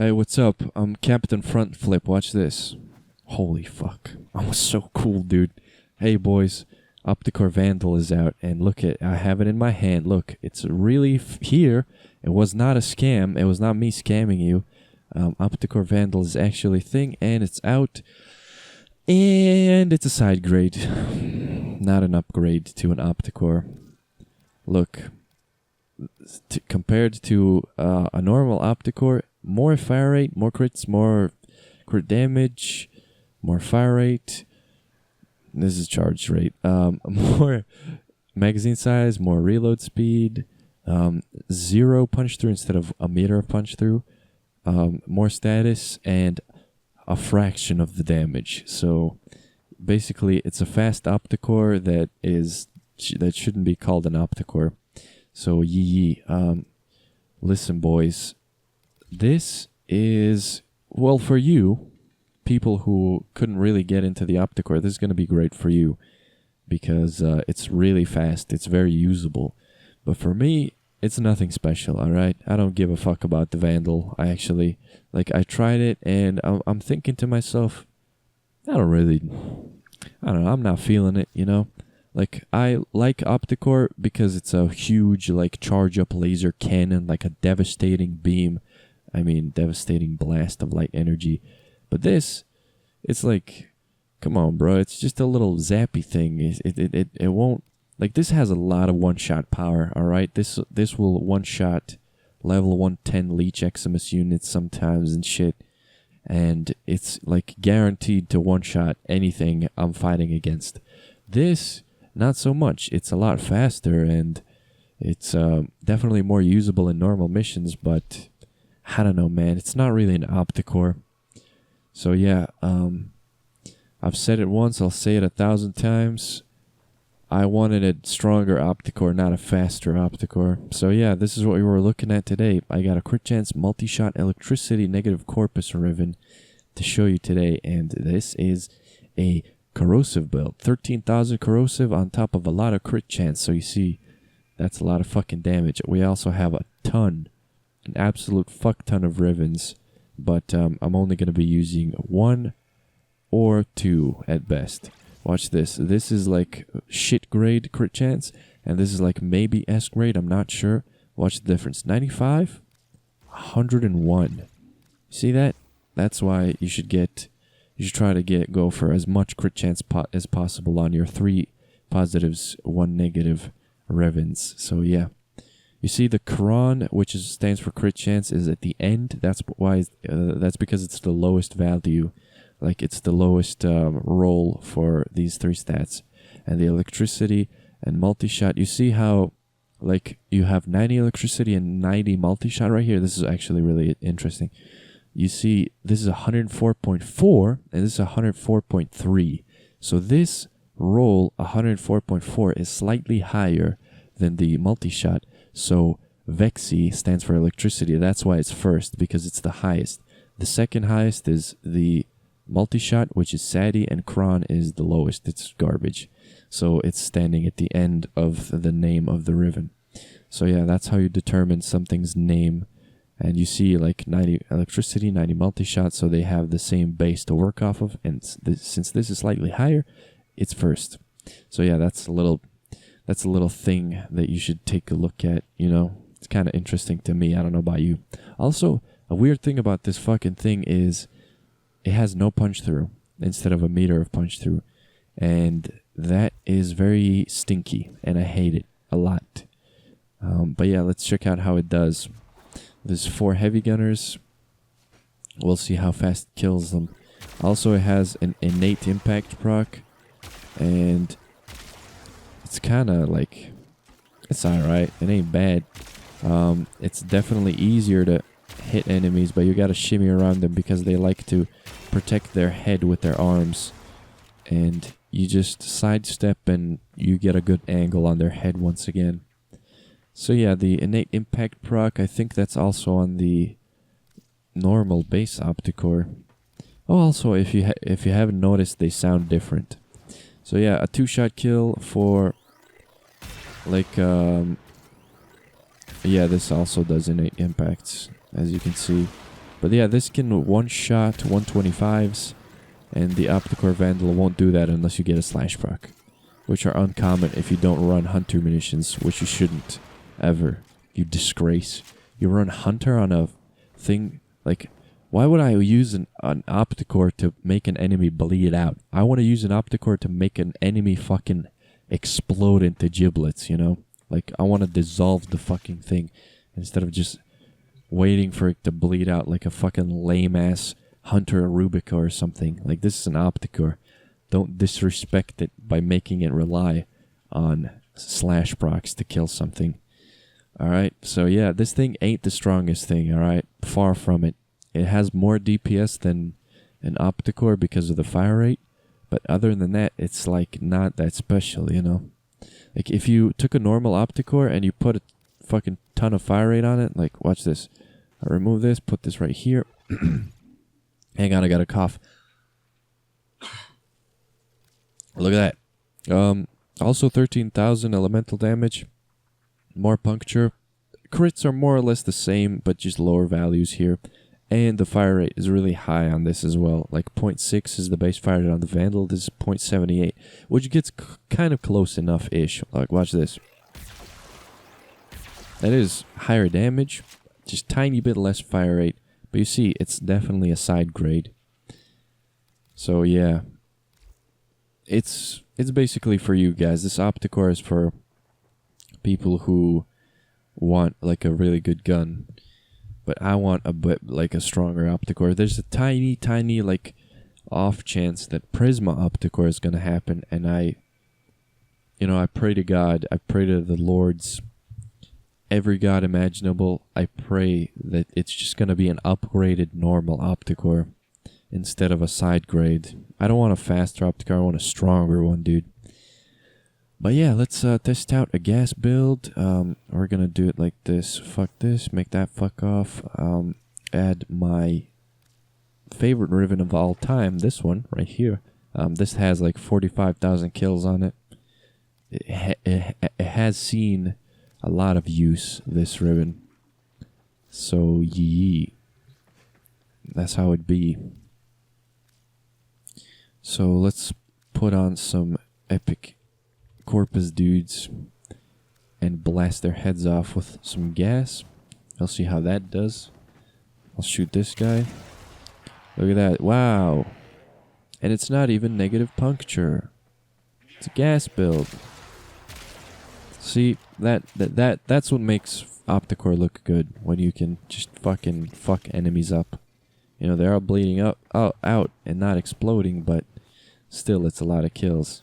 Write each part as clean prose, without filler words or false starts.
Hey, what's up? I'm Captain Front Flip. Watch this. Holy fuck. I'm so cool, dude. Hey, boys. Opticore Vandal is out, and look it. I have it in my hand. Look, it's really here. It was not a scam. It was not me scamming you. Opticore Vandal is actually a thing, and it's out. And it's a side grade. Not an upgrade to an Opticore. Look. Compared to a normal Opticore, more fire rate, more crits, more crit damage, more fire rate. This is charge rate. More magazine size, more reload speed, 0 punch through instead of a meter of punch through, more status, and a fraction of the damage. So basically, it's a fast Opticore that shouldn't be called an Opticore. So listen, boys. This is, well, for you, people who couldn't really get into the Opticore, this is going to be great for you because it's really fast. It's very usable. But for me, it's nothing special, alright? I don't give a fuck about the Vandal. I tried it and I'm thinking to myself, I don't know, I'm not feeling it, you know? Like, I like Opticore because it's a huge, like, charge-up laser cannon, like a devastating beam. Devastating blast of light energy. But this, it's like, come on, bro. It's just a little zappy thing. It won't, like, this has a lot of one-shot power, alright? This will one-shot level 110 Leech Eximus units sometimes and shit. And it's, like, guaranteed to one-shot anything I'm fighting against. This, not so much. It's a lot faster, and it's definitely more usable in normal missions, but I don't know, man. It's not really an Opticore. So yeah, I've said it once, I'll say it 1,000 times. I wanted a stronger Opticore, not a faster Opticore. So yeah, this is what we were looking at today. I got a crit chance multi-shot electricity negative corpus riven to show you today, and this is a corrosive build. 13,000 corrosive on top of a lot of crit chance, so you see, that's a lot of fucking damage. We also have an absolute fuck ton of rivens, but I'm only going to be using 1 or 2 at best. Watch this. This is like shit grade crit chance, and this is like maybe S grade, I'm not sure. Watch the difference. 95, 101. See that? That's why you should try to go for as much crit chance as possible on your 3 positives, 1 negative revens. So yeah. You see the cron, which stands for crit chance, is at the end. That's why. That's because it's the lowest value, like it's the lowest roll for these 3 stats. And the electricity and multi-shot. You see how, like, you have 90 electricity and 90 multi-shot right here. This is actually really interesting. You see, this is 104.4 and this is 104.3. So this roll 104.4 is slightly higher than the multi-shot. So Vexi stands for electricity. That's why it's first, because it's the highest. The second highest is the multi-shot, which is Sadi, and Kron is the lowest. It's garbage. So it's standing at the end of the name of the riven. So yeah, that's how you determine something's name. And you see like 90 electricity, 90 multi-shot, so they have the same base to work off of. And since this is slightly higher, it's first. So yeah, that's a little thing that you should take a look at, you know. It's kind of interesting to me. I don't know about you. Also, a weird thing about this fucking thing is it has no punch through instead of a meter of punch through. And that is very stinky, and I hate it a lot. But yeah, let's check out how it does. There's 4 heavy gunners. We'll see how fast it kills them. Also, it has an innate impact proc, and it's kind of like, it's alright. It ain't bad. It's definitely easier to hit enemies, but you gotta shimmy around them because they like to protect their head with their arms. And you just sidestep and you get a good angle on their head once again. So yeah, the innate impact proc, I think that's also on the normal base Opticore. Oh, also, if you haven't noticed, they sound different. So yeah, a 2-shot kill for, like, yeah, this also does innate impacts, as you can see. But yeah, this can one-shot 125s, and the Opticore Vandal won't do that unless you get a slash proc, which are uncommon if you don't run Hunter munitions, which you shouldn't, ever. You disgrace. You run Hunter on a thing, like, why would I use an Opticore to make an enemy bleed out? I want to use an Opticore to make an enemy fucking explode into giblets, you know? Like, I want to dissolve the fucking thing instead of just waiting for it to bleed out like a fucking lame-ass Hunter Rubica or something. Like, this is an Opticore. Don't disrespect it by making it rely on slash procs to kill something. Alright, so yeah, this thing ain't the strongest thing, alright? Far from it. It has more DPS than an Opticore because of the fire rate, but other than that, it's like not that special, you know? Like, if you took a normal Opticore and you put a fucking ton of fire rate on it, like, watch this. I remove this, put this right here. Hang on, I got a cough. Look at that. Also 13,000 elemental damage. More puncture. Crits are more or less the same, but just lower values here. And the fire rate is really high on this as well. Like 0.6 is the base fire rate on the Vandal. This is 0.78, which gets kind of close enough-ish. Like, watch this. That is higher damage, just tiny bit less fire rate. But you see, it's definitely a side grade. So yeah, it's basically for you guys. This Opticore is for people who want like a really good gun. But I want a bit like a stronger Opticore. There's a tiny like off chance that Prisma Opticore is gonna happen, and I pray to God, I pray to the Lords, every god imaginable. I pray that it's just gonna be an upgraded normal Opticore instead of a side grade. I don't want a faster Opticore. I want a stronger one, dude. But yeah, let's test out a gas build. We're gonna do it like this. Fuck this. Make that fuck off. Add my favorite Riven of all time. This one right here. This has like 45,000 kills on it. It has seen a lot of use, this Riven. So yee. That's how it be. So let's put on some epic Corpus dudes and blast their heads off with some gas. I'll see how that does. I'll shoot this guy. Look at that. Wow. And it's not even negative puncture. It's a gas build. See, that's what makes Opticore look good, when you can just fucking fuck enemies up. You know, they're all bleeding out and not exploding, but still it's a lot of kills.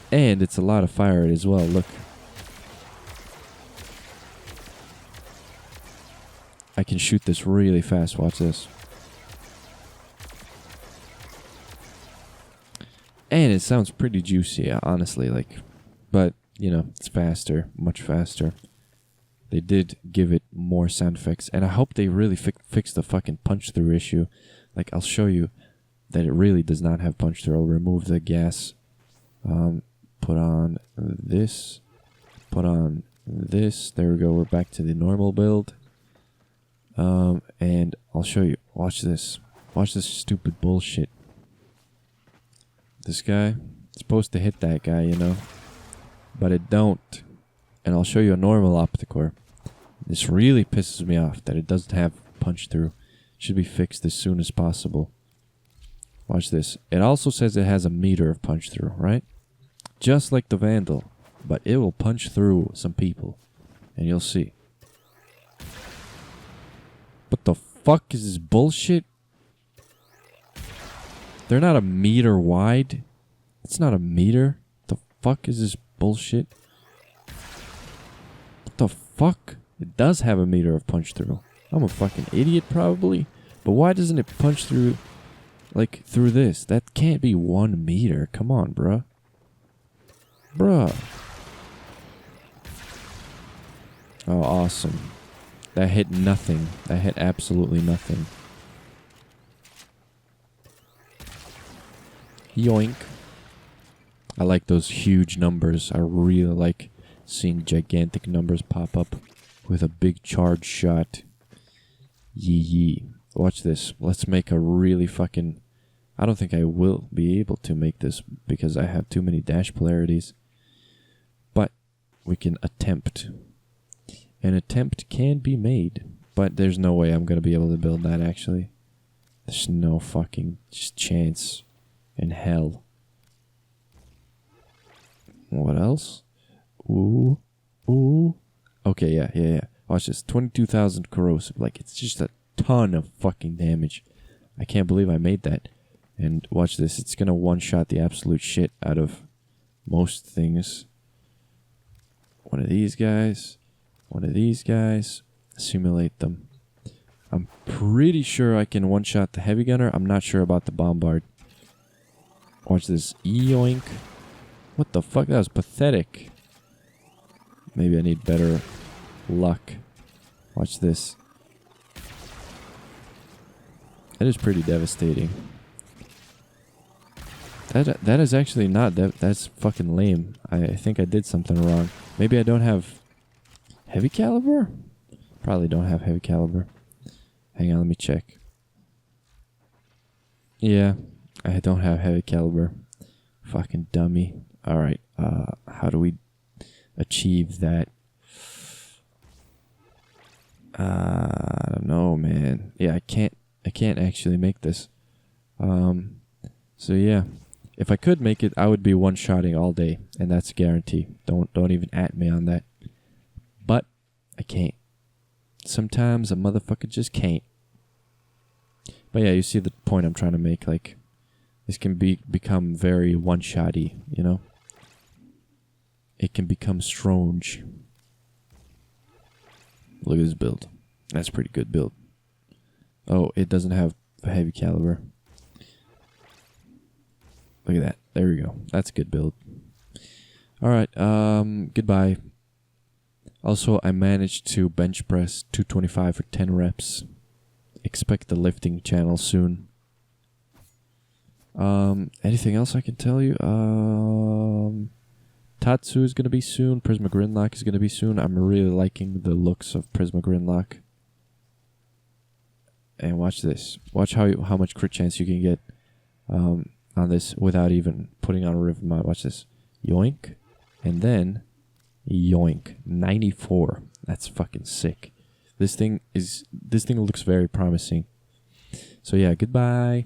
And it's a lot of fire rate as well, look. I can shoot this really fast, watch this. And it sounds pretty juicy, honestly, like, but, you know, it's faster, much faster. They did give it more sound effects, and I hope they really fix the fucking punch-through issue. Like, I'll show you that it really does not have punch-through. I'll remove the gas. Put on this. Put on this. There we go. We're back to the normal build. And I'll show you. Watch this. Watch this stupid bullshit. This guy, it's supposed to hit that guy, you know, but it don't. And I'll show you a normal Opticore. This really pisses me off that it doesn't have punch through. It should be fixed as soon as possible. Watch this. It also says it has a meter of punch through, right? Just like the Vandal, but it will punch through some people, and you'll see. What the fuck is this bullshit? They're not a meter wide. It's not a meter. The fuck is this bullshit? What the fuck? It does have a meter of punch through. I'm a fucking idiot probably. But why doesn't it punch through, like, through this? That can't be 1 meter. Come on, bruh. Bruh. Oh, awesome. That hit nothing. That hit absolutely nothing. Yoink. I like those huge numbers. I really like seeing gigantic numbers pop up with a big charge shot. Yee yee. Watch this. Let's make a really fucking... I don't think I will be able to make this because I have too many dash polarities. But we can attempt. An attempt can be made. But there's no way I'm going to be able to build that, actually. There's no fucking chance in hell. What else? Ooh. Ooh. Okay, yeah. Watch this. 22,000 corrosive. Like, it's just a ton of fucking damage. I can't believe I made that. And watch this. It's going to one-shot the absolute shit out of most things. One of these guys. One of these guys. Simulate them. I'm pretty sure I can one-shot the heavy gunner. I'm not sure about the bombard. Watch this. Yoink. What the fuck? That was pathetic. Maybe I need better luck. Watch this. That is pretty devastating. That is actually not... That's fucking lame. I think I did something wrong. Maybe I don't have heavy caliber? Probably don't have heavy caliber. Hang on, let me check. Yeah, I don't have heavy caliber. Fucking dummy. Alright, how do we achieve that? I don't know, man. Yeah, I can't actually make this. So yeah. If I could make it, I would be one-shotting all day, and that's a guarantee. Don't even at me on that. But I can't. Sometimes a motherfucker just can't. But yeah, you see the point I'm trying to make. Like, this can become very one-shotty, you know? It can become strange. Look at this build. That's a pretty good build. Oh, it doesn't have a heavy caliber. Look at that. There we go. That's a good build. Alright, goodbye. Also, I managed to bench press 225 for 10 reps. Expect the lifting channel soon. Anything else I can tell you? Tatsu is going to be soon. Prisma Gridlock is going to be soon. I'm really liking the looks of Prisma Gridlock. And watch this. Watch how much crit chance you can get on this without even putting on a Riven mod. Watch this. Yoink. And then yoink. 94. That's fucking sick. This thing looks very promising. So yeah, goodbye.